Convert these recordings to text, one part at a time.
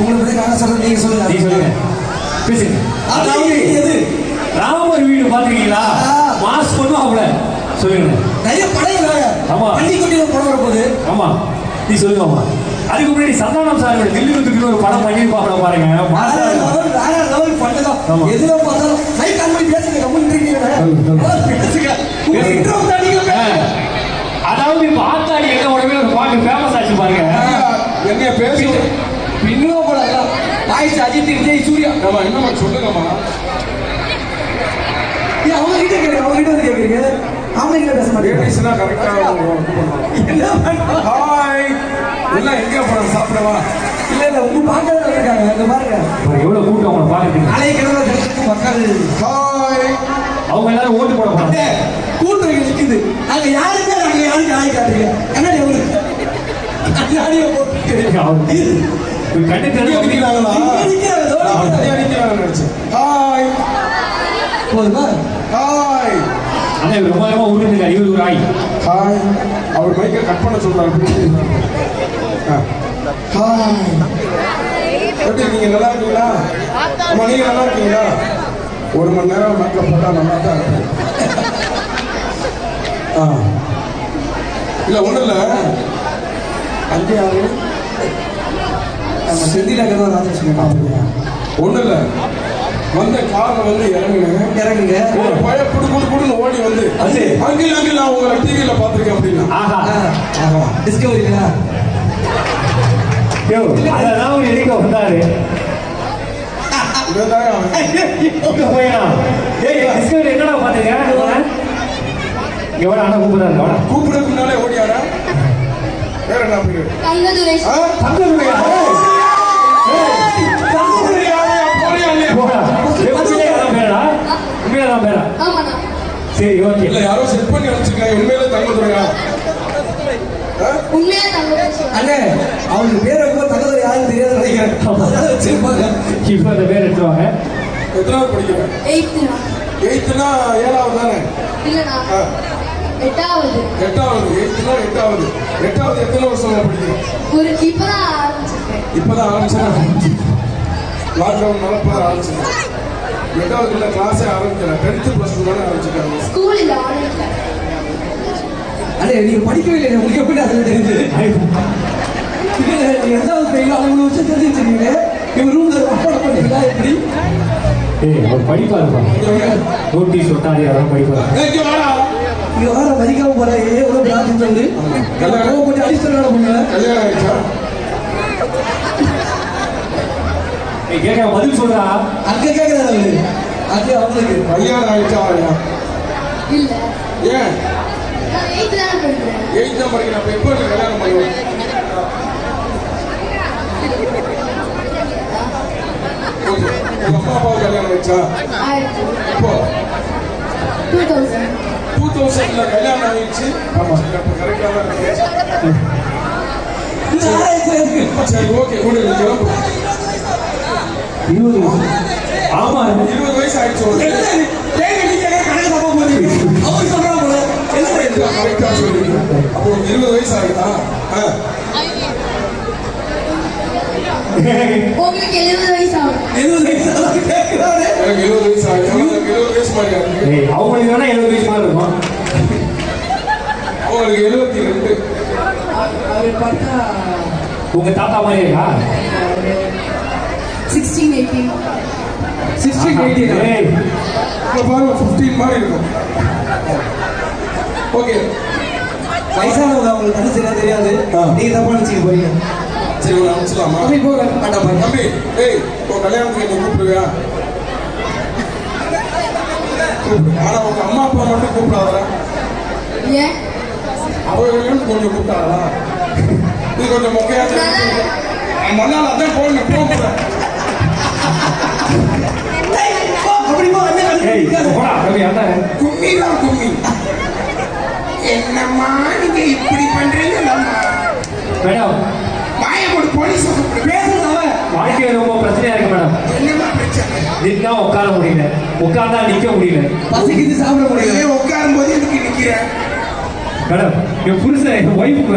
உங்களுக்கு நான் சொல்றேன், நீங்க சொல்லுங்க. நீங்க சொல்லுங்க, பேசுங்க. அதாவது எது ராமர் வீடு பாத்துருக்கீங்களா? மாஸ் பண்ணுவாங்க, சொல்லுங்க. நிறைய படையில ஆமா பள்ளி கொண்டு படம் வரப்போகுது. ஆமா நீ சொல்லுவாமா. அதுக்கு முன்னாடி சந்தானம் சார் தில்லி குத்துக்கு ஒரு படம் பண்ணிருப்பாங்க பாருங்க. எதுல பார்த்தாலும் லைக் பண்ணி பேசுங்க. அதாவது இப்ப ஆத்தாடி எங்க உடனே ஒரு பாட்டு ஃபேமஸ் ஆச்சு பாருங்க. என்ன பேசு இன்னும் கூட வாய்ஸ் அஜித், விஜய், சூர்யா. நம்ம என்ன சொல்லுங்கம்மா. அவங்க கிட்ட கேட்குறீங்க, அவங்க கிட்ட வந்து கேட்குறீங்க. அவங்க கிட்ட பேச மாட்டேங்க. கரெக்டா ஹாய் எல்லாம் எங்க போறோம் சாப்பிடவா? இல்ல இல்ல உங்க பார்க்கறது இருக்காங்க. அங்க பாருங்க எவ்வளவு கூட்டம் அவங்களை பாக்குறீங்க. நாளைக்கு கிழமை மக்கள் ஹாய் அவங்க எல்லாரும் ஓட்டு போட போறாங்க. கூட்டம் நிக்குது. அங்க யாருக்கு ஆய் காட்டுறீங்க. கண்ணாடி அவங்களுக்கு கண்ணாடியை போட்டு கண்ணு தெரிஞ்சுக்கிறாங்களா? ஹாய் போதுமா? ஹாய் அண்ணா இவர் ரொம்ப நேரமா ஊருங்க. இவர் ஒரு ஆய். ஹாய் அவர் மைக்கை கட் பண்ண சொல்றாரு. ஹாய் எப்படி நீங்க நல்லா இருக்கீங்களா? அம்மா நீங்க நல்லா இருக்கீங்களா? 1 மணி நேரம் மேக்கப் போட்டா நல்லா தான் இருக்கு. இல்ல ஒண்ணும் இல்ல. அங்கே யாரு செந்தில் அகர்வால் ராஜேஷ். ஒண்ணும் இல்ல, வந்த கார்ல வந்து இறங்குங்க. ஒரு பய குடு குடு குடுன்னு ஓடி வந்து அங்கிள் அங்கிள் நான் உங்களை டிவியில பாத்துருக்கேன் அப்படின்னா. ஆஹா டிஸ்கவரிங்களா? அதான் ஒரு எதுக்கு வந்தாரு. என்னடா பாத்துருக்கேன். எவ்வளவு அண்ணா கூப்பிடுறாரு. கூப்பிடுறதுக்கு முன்னாலே ஓடியாரா? வேற என்ன பேரு? தங்கதுரை. தங்கதுரையா? சரி ஓகே. இல்ல யாரோ செட் பண்ணி வச்சிருக்காங்க. உண்மையிலே தங்கதுரையா? உண்மையா தங்கதுரை. அண்ணே அவங்களுக்கு பேர் வைக்கும் தங்கதுரை யாருன்னு தெரியாது நினைக்கிறேன். வச்சிருப்பாங்க. இப்ப அந்த பேர் எடுத்துவாங்க. எத்தனாவது படிக்கிறேன்? 8th-னா 7வது தானே? இல்லனா 8வது. 8வது எத்தனை வருஷமா படிக்கிறேன்? ஒரு இப்பதான் ஆரம்பிச்சிருக்கேன். இப்பதான் ஆரம்பிச்சேன். லாக்டவுன் நடப்பதான் ஆரம்பிச்சேன். 8வது கிளாஸே ஆரம்பிக்கல. 10th + 2 தானே ஆரம்பிச்சிருக்காங்க. ஸ்கூல் இல்ல ஆன்லைன்ல. அண்ணே நீங்க படிக்கவே இல்லை, உங்களுக்கு எப்படி அதுல தெரியுது? நீங்க எதாவது பெய்யும் அவ்வளவு வருஷம் தெரிஞ்சுருக்கீங்க. இவங்க ரூம்ல அப்பாட பண்ணீங்களா எப்படி? அவர் படிப்பா இருப்பாங்க. நோட்டீஸ் ஒட்டாடி அதெல்லாம் படிப்பாங்க. இங்க வர மதிக்காம போற எவ்வளவு பிரார்த்தம் சொல்லு. கொஞ்சம் அடிஸ்டல் பண்ணுங்க. கல்யாணம் ஆயிடுச்சா? கேட்க பதில் சொல்றா. அங்க கேட்கறாரு அது அவங்களுக்கு கல்யாணம் ஆயிடுச்சா? இல்ல. ஏன்? நான் 8th தான் படிக்கிறேன். 8th தான் படிக்கிறேன். அப்ப எப்போ கல்யாணம் பண்ணுவேன்? உங்க அம்மா அப்பாவுக்கு கல்யாணம் ஆயிடுச்சா? இப்போ 2000ல கல்யாணம் ஆயிடுச்சு. ஆமா அப்ப கரெக்டா தான் இருக்கு. சரி ஓகே கூட கிளம்பு. 20 ஆமா 20 வயசு ஆயிடுச்சு. கரெக்டா சொல்லுங்க. அப்போ 20 வயசு ஆகுதா? உங்களுக்கு 70 வயசு ஆகும். 70 வயசு கேட்கிறாரு. எனக்கு 20 வயசு ஆகுது. 20 வயசு மாதிரி இருக்கு. அவங்களுக்கு வேணா 70 வயசு மாதிரி இருக்கும். அவங்களுக்கு 72. அவர் பார்த்தா உங்க தாத்தா மாதிரி இருக்கா? 16, 18. 16, 18. இப்போ பாருங்க 15 மாதிரி இருக்கும். ஓகே வயசானவங்க அவங்களுக்கு கண்ணு சரியா தெரியாது. நீங்க தப்பா நினைச்சுக்க போறீங்க. சரி ஒரு அனுப்பிச்சலாமா? அப்படி போக மாட்டா தம்பி. ஏய் உன் கல்யாணத்துக்கு என்ன கூப்பிடுவியா? ஆனா உங்க அம்மா அப்பா மட்டும் கூப்பிடாதா? ஏன்? அவர்களும் கொஞ்சம் கூப்பிட்டாரா? இது கொஞ்சம் மொக்கையா மண்ணால் அதான் போகணும் போகிறேன். கும்மிதான் கும்மி. என்னம்மா நீங்க இப்படி பண்றீங்க? மேடம் மாயமோட போலீஸ் பேசுறவன் வாழ்க்கையில ரொம்ப பிரச்சனையா இருக்கு மேடம். என்னமா பிரச்சனை? நின்னா உட்கார முடியல, உட்கார்ந்தா நிக்க முடியல, பசிக்குது சாப்பிட முடியல. உட்காரும் போது எதுக்கு நிக்கிறேன்? மேடம் என் புருஷன் என் ஒய்ஃபுக்கு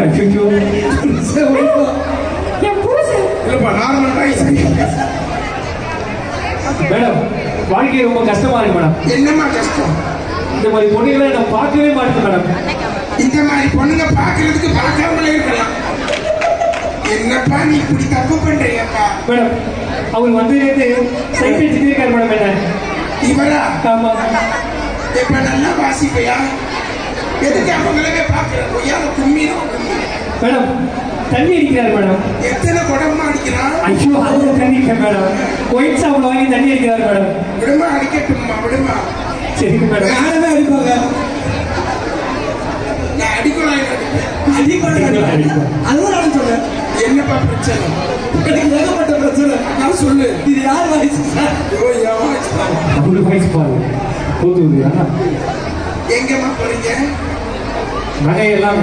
இல்ல இல்லப்பா நார்மல் மேடம் வாழ்க்கை ரொம்ப கஷ்டமா இருக்கு மேடம். என்னம்மா கஷ்டம்? இந்த மாதிரி பொண்ணுகளை நான் பார்க்கவே மாட்டேன் மேடம். இந்த மாதிரி பொண்ணுங்க பாக்குறதுக்கு பார்க்காமலே இருக்கலாம். என்னப்பா நீ இப்படி தப்பு பண்றீங்கப்பா? மேடம் அவர் வந்து சைக்கிள் திட்டிருக்காரு மேடம். என்ன இவரா? ஆமா. இப்ப நல்லா வாசிப்பையா? எதுக்கு அவங்களவே பாக்குறேன்? ஒய்யால கும்மிடும். மேடம் தண்ணி அடிக்கிறாரு மேடம். எத்தனை குடமா அடிக்கிறான்? ஐயோ அது தண்ணி இல்லை மேடம். ஒயிட் சாப்பிட வாங்கி தண்ணி அடிக்கிறாரு மேடம். விடுமா அடிக்கட்டுமா? விடுமா. சரிங்க மேடம். யாருமே அடிப்பாங்க. நான் அடிக்கலாம் அதுவும் நான் சொன்னேன். என்னப்பா பிரச்சனை? எனக்கு ஏகப்பட்ட பிரச்சனை. நான் சொல்லு. இது யார் வயசு சார்? அவரு வயசு பாரு போதுயா. எங்கம்மா போறீங்க? நகையெல்லாம்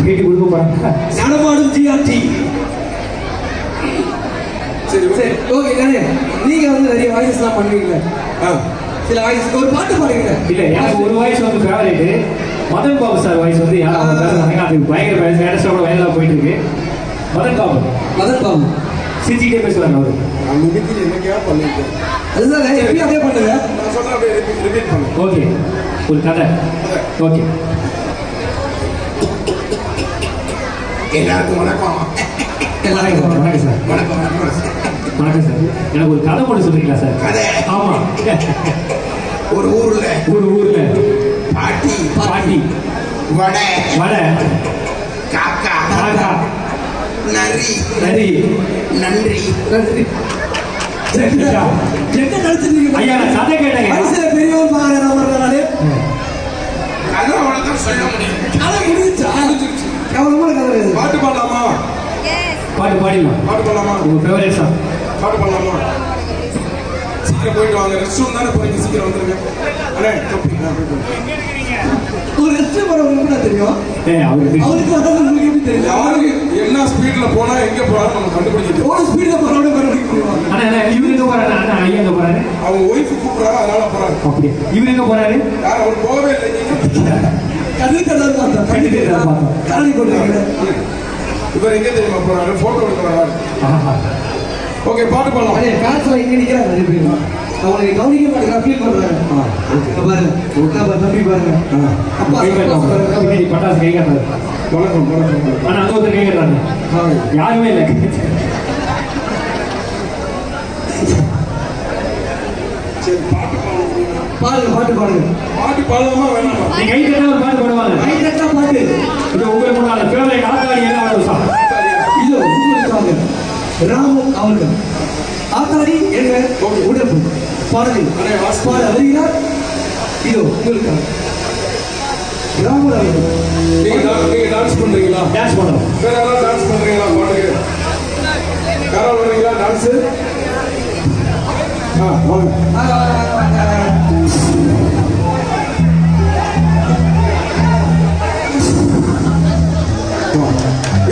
கேட்டு கொடுக்க போறாங்க. நடமாடும் ஜிஆர்டி. சரி சரி ஓகே. நீங்க வந்து நிறைய வாய்ஸ் எல்லாம் பண்ணுவீங்களா? சில வாய்ஸ் ஒரு பாட்டு பாடுவீங்க. இல்ல எனக்கு ஒரு வாய்ஸ் வந்து favourite Madan Babu sir voice வந்து யாரும் அது பயங்கர பேச வயலா போயிட்டு இருக்கு. மதன் பாபு சிரிச்சுக்கிட்டே பேசுவாங்க அவரு. நான் முடிஞ்சு என்னைக்கா பண்ணிருக்கேன். அதுதான் எப்பயும் அப்படியே பண்ணுங்க. நான் சொல்றேன் அப்படியே ரிப்பீட் பண்ணு. ஓகே ஒரு கதை. ஓகே எல்லாருக்கும் வணக்கம். வணக்கம் சார். வணக்கம் வணக்கம். வணக்கம் சார். எனக்கு ஒரு கதை போட்டு சொல்றீங்களா சார்? கதை? ஆமா. ஒரு ஊர்ல பாட்டி வடை காக்கா நரி நன்றி. என்ன நினைச்சிருக்கீங்க? ஐயா நான் கதை கேட்டேங்க. வயசுல பெரியவன் பாருங்க. அது அவ்வளவுதான் சொல்ல முடியும். கதை முடிஞ்சா எவ்வளவு கதை. பாட்டு பாடலாமா? பாட்டு பாடிடலாம். பாட்டு பாடலாமா? உங்க ஃபேவரேட் சாங் பாட்டு பாடலாமா? சீக்கிரம் போயிட்டு வாங்க. ரெஸ்ட் ரூம் தானே போறீங்க, சீக்கிரம் வந்துருங்க. அண்ணே ஒரு ரெஸ்ட் போறவங்களுக்கு தெரியும். அவருக்கு வர்றது உங்களுக்கு எப்படி தெரியும்? யாரு என்ன ஸ்பீட்ல போனா எங்க போறான்னு நம்ம கண்டுபிடிச்சிட்டு ஒரு ஸ்பீட்ல போறவங்க கண்டுபிடிப்பாங்க. அண்ணா இவரு எங்க போறாரு? அண்ணா ஐயா எங்க போறாரு? அவங்க ஒய்ஃப் கூப்பிடுறாங்க, அதனால போறாங்க. அப்படி இவரு எங்க போறாரு? யார் அவர் போகவே இல்லை. கண்டிப்பாக பார்த்தோம். கரடி போட்டுருக்கீங்க. இவர் எங்க தெரியுமா போறாரு? போட்டோ எடுக்க வராரு. ஓகே பாட்டு பாடலாம். அதே காசுல இங்க நிக்கிறாங்க நிறைய பேர். அவங்களை கவனிக்க மாட்டேங்க, ஃபீல் பண்றாங்க. பாருங்க தம்பி பாருங்க. அப்பா பட்டாசு கை கட்டுறாரு. வணக்கம் வணக்கம். ஆனா அங்க ஒருத்தர் கை கட்டுறாங்க. யாருமே இல்லை. சரி பாட்டு பாடலாம். பாடுங்க. பாட்டு பாடலாமா வேணாமா? நீ கை கட்டா ஒரு பாட்டு போடுவாங்க. கை கட்டா பாட்டு. இது உங்களுக்கு முன்னால ஃபேவரேட் ஆத்தாடி என்ன ஒரு சாங். இது உங்களுக்காக ராமன் அவர்கள் ஆத்தாடி எங்க உடம்பு பாடலில் பாட வருகிறார். இதோ உங்களுக்காக ராமன் அவர்கள். நீங்க டான்ஸ் பண்றீங்களா? டான்ஸ் பண்ணுறோம். வேற யாராவது டான்ஸ் பண்றீங்களா? பாட்டுக்கு யாராவது பண்றீங்களா டான்ஸ்? வாங்க.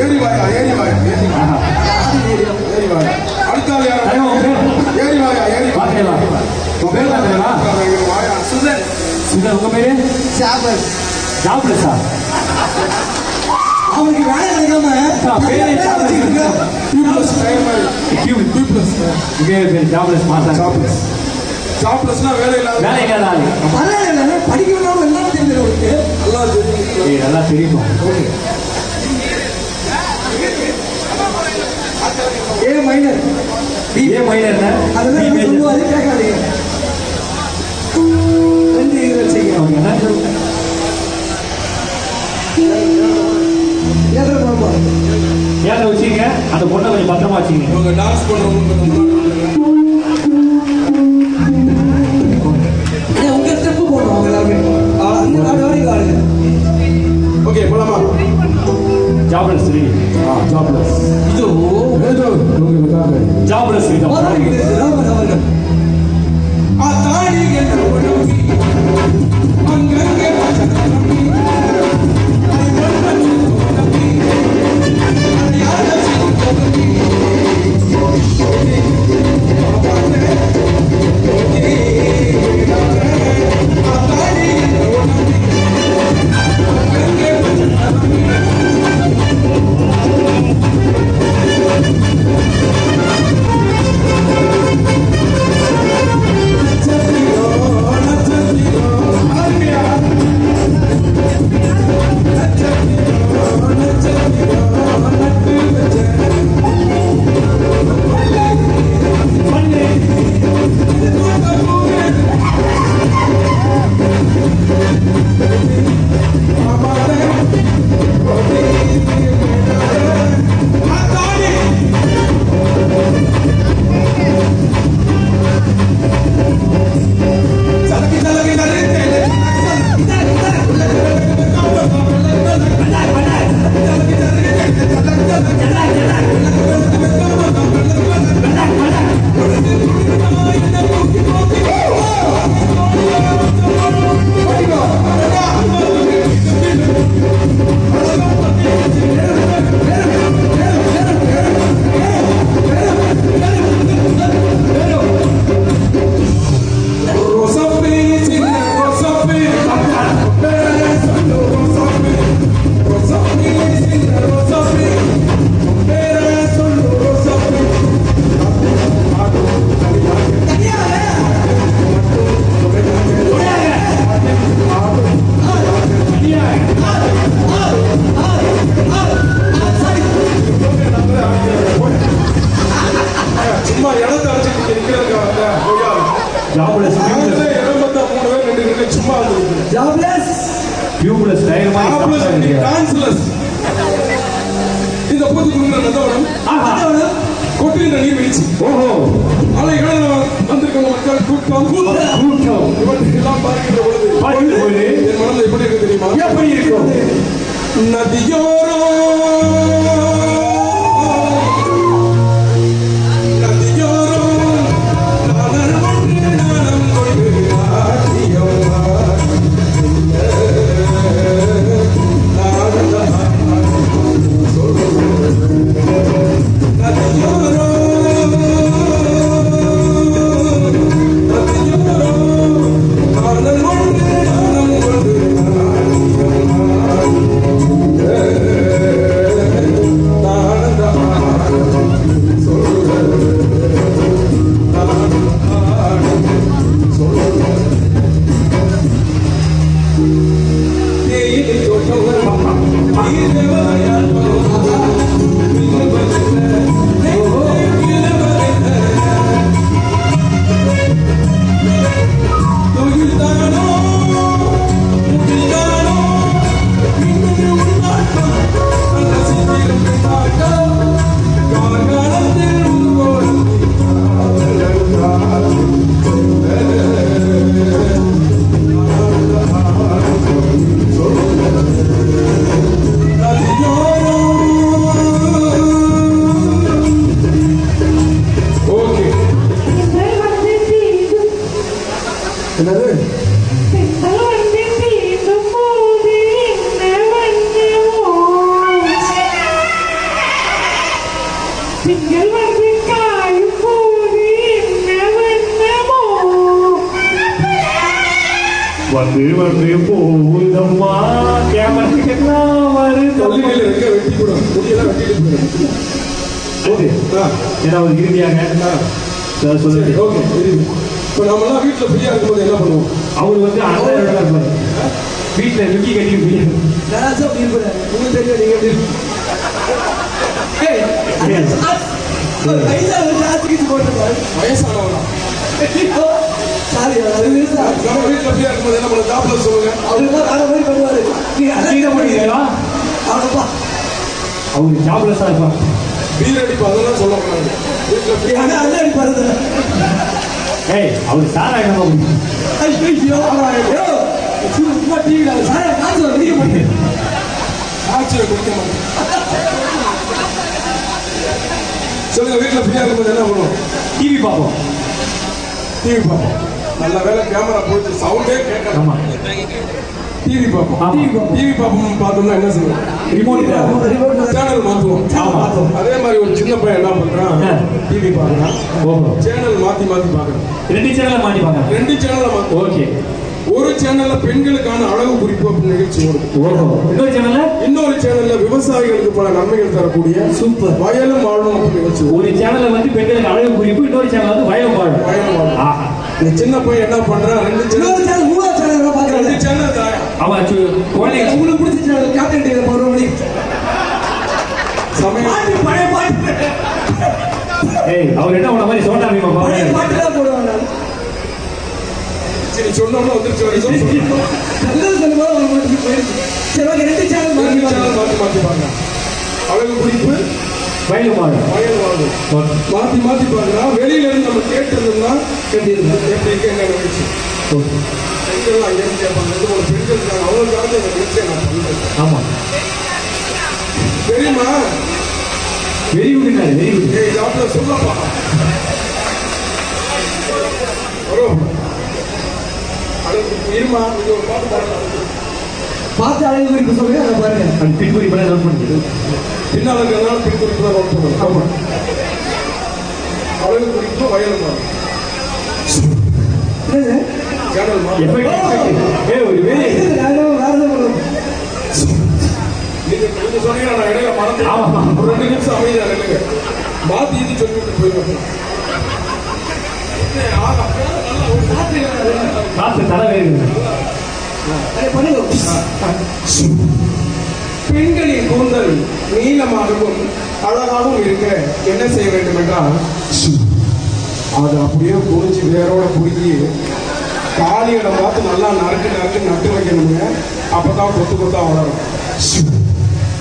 ஏறி வாயா. அடுத்தாள் யாரும் ஏறி வாயா. சுதன். உங்க பேரு? ஜாப்லஸா? அவனுக்கு வேலை கிடைக்காம ஜாப்லஸ் மாசா. ஜாப்லஸ்னா வேலை இல்லாத ஆளு. படிக்கணும் எல்லாம் தெரிஞ்சவங்களுக்கு நல்லா தெரியும். நல்லா தெரியும். ஏ மைனர் அதெல்லாம் சொல்லுவாரு, கேட்காதீங்க. ரெண்டு இதுகள் செய்யணும். ஏன் வச்சுங்க அந்த பொண்ணை கொஞ்சம் பத்திரமா வச்சுங்க. இவங்க டான்ஸ் பண்றவங்க உங்க ஸ்டெப்பு போடணும் எல்லாருமே. அந்த ஆடு வரைக்கும் ஆடுங்க. ஓகே போலாமா? ஜாப்லஸ் ஜாப்லஸ் இதோ ஜாப்லஸ் ராமன் அவர்கள் ஆத்தாடி என்ற உடம்பி அங்கங்கே பச்சை சும்மா இடத்தை அடிச்சுட்டு நிக்கிறதுக்காக ஜாப்லெஸ் இடம் பார்த்தா 3 பேர் 2 நின்று சும்மா வந்து ஜாப்லெஸ் டியூப்லெஸ் டயர் மாதிரி டான்ஸ்லெஸ் இந்த பூத்து குடும்ப நந்தவனம் கொட்டுகின்ற நீர்வீழ்ச்சி ஓஹோ அலைகள் வந்திருக்கிற மக்கள் கூட்டம் இவற்றையெல்லாம் பார்க்கின்ற பொழுது என் மனதில் எப்படி இருக்கு தெரியுமா? எப்படி இருக்கும்? நதியோரோ வந்து போகுதம்மா கேமரா வெட்டி கூட முடியெல்லாம் வெட்டிட்டு ஏதாவது இறுதியாக சொல்லுங்க. ஓகே இப்போ நம்மலாம் வீட்டில் ஃப்ரீயாக இருக்கும்போது என்ன பண்ணுவோம்? அவரு வந்து அண்ணன் இருப்பாரு வீட்டில் லுக்கி கட்டி முடியாது உங்களுக்கு தெரியும் நீங்க எப்படி வயசானவனா சாரி நம்ம வீட்டில் ஃப்ரீயாக இருக்கும்போது என்ன பண்ண ஜாப்ல சொல்லுங்க. அவருக்கு வேற மாதிரி பண்ணுவாரு நீங்க அதிகம் பண்ணிக்கிறா அவனுப்பா அவரு ஜாப்லெஸ்ஸா இருப்பார். பீர் அடிப்பா அதெல்லாம் சொல்ல போறாங்க வீட்டில் ஃப்ரீயாக அதான் அடிப்பாரு. ஏய் அவரு சாரா என்ன ஐயோ சும்மா டிவில சாரா காசு வெளிய போட்டு ஆட்சியை கொடுக்க மாட்டேன். சொல்லுங்க வீட்டில் ஃப்ரீயாக இருக்கும்போது என்ன பண்ணுவோம்? டிவி பார்ப்போம். டிவி பார்ப்போம். நல்ல வேலை கேமரா போயிட்டு சவுண்டே கேட்கலாம். ஆமா டிவி பார்ப்போம். ஆமா. டிவி பார்ப்போம் பார்த்தோம்னா என்ன செய்வோம்? ரிமோட் சேனல் மாத்துவோம். ஆமா. அதே மாதிரி ஒரு சின்ன பையன் என்ன பண்றான்? டிவி பார்க்கறான். ஓஹோ சேனல் மாத்தி பார்க்கறான். 2 சேனல்ல மாட்டிப்பாங்க. 2 சேனல்ல மாத்தி. ஓகே ஒரு சேனல்ல பெண்களுக்கான அழகு குறிப்பு அப்படின்னு நிகழ்ச்சி ஓடுது. ஓஹோ இன்னொரு சேனல்ல விவசாயிகளுக்கு பல நன்மைகள் தரக்கூடிய சூப்பர் வயலும் வாழும் அப்படின்னு நிகழ்ச்சி ஒரு சேனல்ல வந்து பெண்களுக்கு அழகு குறிப்பு இன்னொரு சேனல் வந்து வயலும் வாழும். வயலும் வாழும். இந்த சின்ன பையன் என்ன பண்றான்? 2 சேனல் 3 சேனல் பாக்குறாங்க. 2 சேனல் தான் அவன் குழந்தைங்க உங்களுக்கு பிடிச்ச சேனல் கேப்டன் டிவில போறவங்க சமயம் பழைய பாட்டு ஏய் அவர் என்ன பண்ண மாதிரி சோட்டா மீமா பழைய பாருங்க. பாட்டு தான் போடுவாங்க. சரி சொன்னோம்னா வந்துருச்சு வரைக்கும் நல்லது சொல்லும்போது அவங்க மட்டும் போயிடுச்சு. சரி ஓகே 2 சேனல் ரெண்டு சேனல் மாத்தி பார்க்கறாங்க. அழகு குறிப்பு வயலும் வாழும். வயல் வாழும் மாத்தி பார்க்கறான். வெளியில இருந்து நம்ம கேட்டிருந்தோம்னா எப்படி இருக்கு என்ன நிகழ்ச்சி பெண்கள் அங்கே இருந்து கேட்பாங்க. இது ஒரு பெண்கள் இருக்காங்க அவங்களுக்காக இந்த நிகழ்ச்சியை நான் பண்றேன். ஆமா தெரியுமா? Very good very good. ஏய் டாக்டர் சொல்லப்பா வரும் அழகு இருமா இது ஒரு பாட்டு பாடலாம். பார்த்து அழகு குறிப்பு சொல்லுங்க அதை பாருங்க. அது பின்புரி பண்ண நோட் பண்ணிட்டு பின்னால் இருக்கிறதுனால பின் குறிப்பு தான் நோட் பண்ணுவோம். ஆமா அழகு குறிப்பு வயலும் வாழும் என்னது சேனல் மாத்தி ஏய் ஒரு வெரி வேற பண்ணுவோம். நீங்க சொன்னீங்கன்னா நான் இடையில மறந்து ஆமா. ஒரு 2 நிமிஷம் அமைதியா நில்லுங்க. மாத்தி இது சொல்லிட்டு போயிருக்கேன். காத்து தலை வேறு அதை பண்ணுங்க. பெண்களின் கூந்தல் நீளமாகவும் அழகாகவும் இருக்க என்ன செய்ய வேண்டும் என்றால் அது அப்படியே புரிஞ்சு வேரோட பிடிக்கி காலியிட பார்த்து நல்லா நறுக்கு நட்டு வைக்கணுங்க. அப்பதான் கொத்தா வளரும்.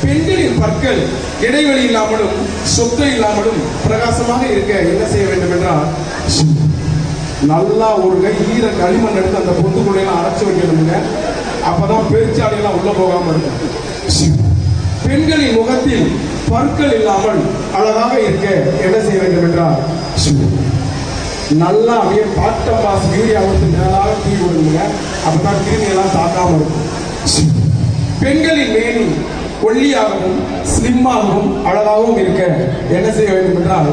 பெண்களின் பற்கள் இடைவெளி இல்லாமலும் சொத்தை இல்லாமலும் பிரகாசமாக இருக்க என்ன செய்ய வேண்டும் என்றால் நல்லா ஒரு கை ஈர களிமண் எடுத்து அந்த பொந்துக்குள்ளையெல்லாம் அரைச்சு வைக்கணுங்க. அப்பதான் பெருச்சாலையெல்லாம் உள்ள போகாம இருக்கும். பெண்களின் முகத்தில் பற்கள் இல்லாமல் அழகாக இருக்க என்ன செய்ய வேண்டும் என்றால் நல்லா அப்படியே பாட்டம் பாஸ் யூரியா வந்து மேலாக தூக்கி விடுங்க. அப்பதான் கிருமியெல்லாம் தாக்காம இருக்கும். பெண்களின் மேனி ஒல்லியாகவும் ஸ்லிம்மாகவும் அழகாகவும் இருக்க என்ன செய்ய வேண்டும் என்றால்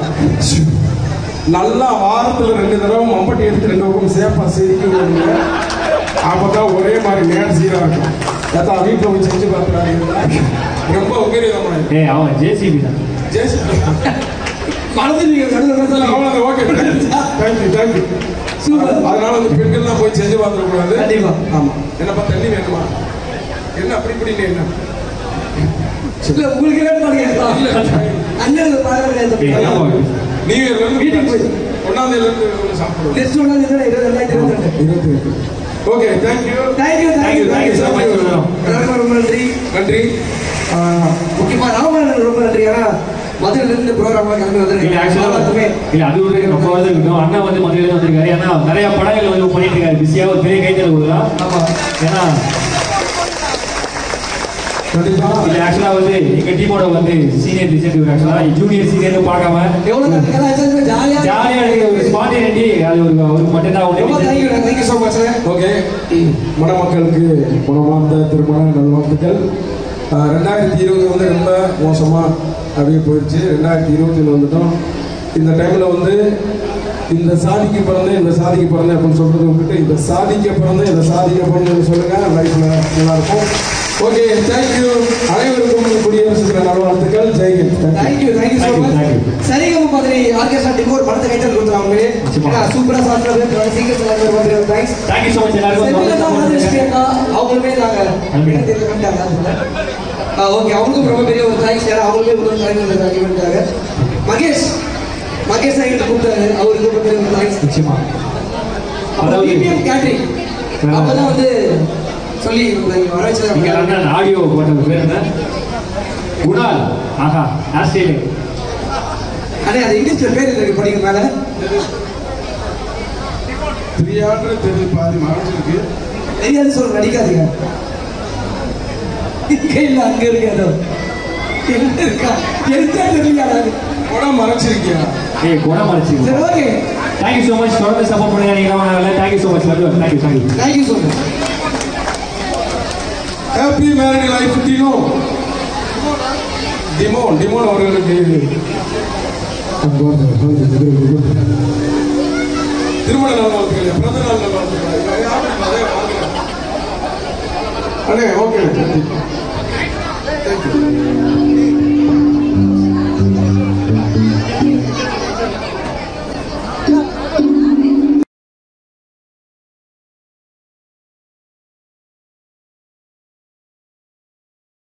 நல்லா வாரத்துல 2 தடவை மம்பட்டி எடுத்து 2 பக்கம் சேப்பா செதுக்கி விடுங்க. அப்பதான் ஒரே மாதிரி நேரம் சீரா இருக்கும். அதான் வீட்டில் போய் செஞ்சு பார்த்துறாங்க. ரொம்ப உபயோகமான அவன் ஜேசிபி தான். JCB okay thank you. அதனால வந்து பெண்கள் தான் போய் செஞ்சு பார்த்துக்கூடாது. கண்டிப்பா. ஆமா. என்னப்பா தண்ணி வேணுமா? என்ன அப்படி இப்படின்னு என்ன உங்களுக்கு அண்ணன் நியூ இயர்ல இருந்து வீட்டுக்கு போய் 1ஆம் தேதியில இருந்து சாப்பிடுவோம். நெக்ஸ்ட் 2022 ஓகே தேங்க்யூ ரொம்ப நன்றி. முக்கியமா ராமநாதன் ரொம்ப நன்றி. ஏன்னா மதுரையில இருந்து ப்ரோக்ராம் கிளம்பி இல்ல அது ஒரு ரொம்ப இருக்கட்டும். அண்ணா வந்து மதுரையில வந்திருக்காரு. ஏன்னா நிறைய படங்கள் வந்து பண்ணிட்டு இருக்காரு. பிஸியா ஒரு பெரிய கைத்தல் கொடுக்கலாம். ஆமா. ஏன்னா ஆக்சுவலா வந்து எங்க டீமோட வந்து சீனியர் டிசைன் ஆக்சுவலா ஜூனியர் சீனியர் பார்க்காம எவ்வளவு ஜாலியா இருக்கு. ஒரு ஸ்பான்டேனிட்டி அது ஒரு மட்டும் தான். Thank you so much. ஓகே மணமக்களுக்கு மனமார்ந்த திருமண நல்வாழ்த்துக்கள். 2020 வந்து ரொம்ப மோசமா அப்படியே போயிடுச்சு. 2021 வந்துட்டோம். இந்த டைம்ல வந்து இந்த சாதிக்கு பிறந்தேன் அப்படின்னு சொல்றது விட்டுட்டு இந்த சாதிக்க பிறந்தேன்னு சொல்லுங்க. லைஃப்ல நல்லா இருக்கும். Okay thank you. அனைவருக்கும் குடியரசு தின நல்வாழ்த்துக்கள். ஜெய்ஹிந்த். Thank you so much. சரிங்க மாதிரி ஆர்கெஸ்ட்ரா டீம் ஒரு படத்தை கைத்தல் கொடுத்தாங்க. சூப்பரா சாப்பிட்டது சீக்கிரம் எல்லாரும் தேங்க்ஸ். தேங்க்யூ சோ மச் எல்லாருக்கும். அவங்களுமே நாங்க ஓகே அவங்களுக்கும் ரொம்ப பெரிய ஒரு தேங்க்ஸ். ஏன்னா அவங்களுமே மகேஷ் ஐட்டு கூப்பிட்டாரு. அவருக்கு ரொம்ப பெரிய ஒரு தேங்க்ஸ். நிச்சயமா. அதாவது கேட்டரிங் அப்பதான் வந்து சொல்லி வர வச்சு ஆடியோ போட்ட பேர் என்ன? குணால். ஆஹா ஆஸ்திரேலியா. அண்ணே அது இங்கிலீஷ்ல பேர் இருக்கு படிக்க மேல தெரியாத தெரிஞ்சு பாதி மறைஞ்சிருக்கு. தெரியாது சொல்ல நடிக்காதீங்க. இல்ல அங்க இருக்காதோ என்ன இருக்கா எடுத்தா தெரியாது. குணம் மறைச்சிருக்கியா? குணம் மறைச்சிருக்கு. சரி ஓகே தேங்க்யூ ஸோ மச். தொடர்ந்து சப்போர்ட் பண்ணுங்க. நீங்க thank you so much. Thank you so much. Happy married life டிமோன் அவர்களுக்கு திருமண நல்வாழ்த்துக்கள். பிறந்த நாள் நல்வாழ்த்துக்கள். அண்ணே ஓகே.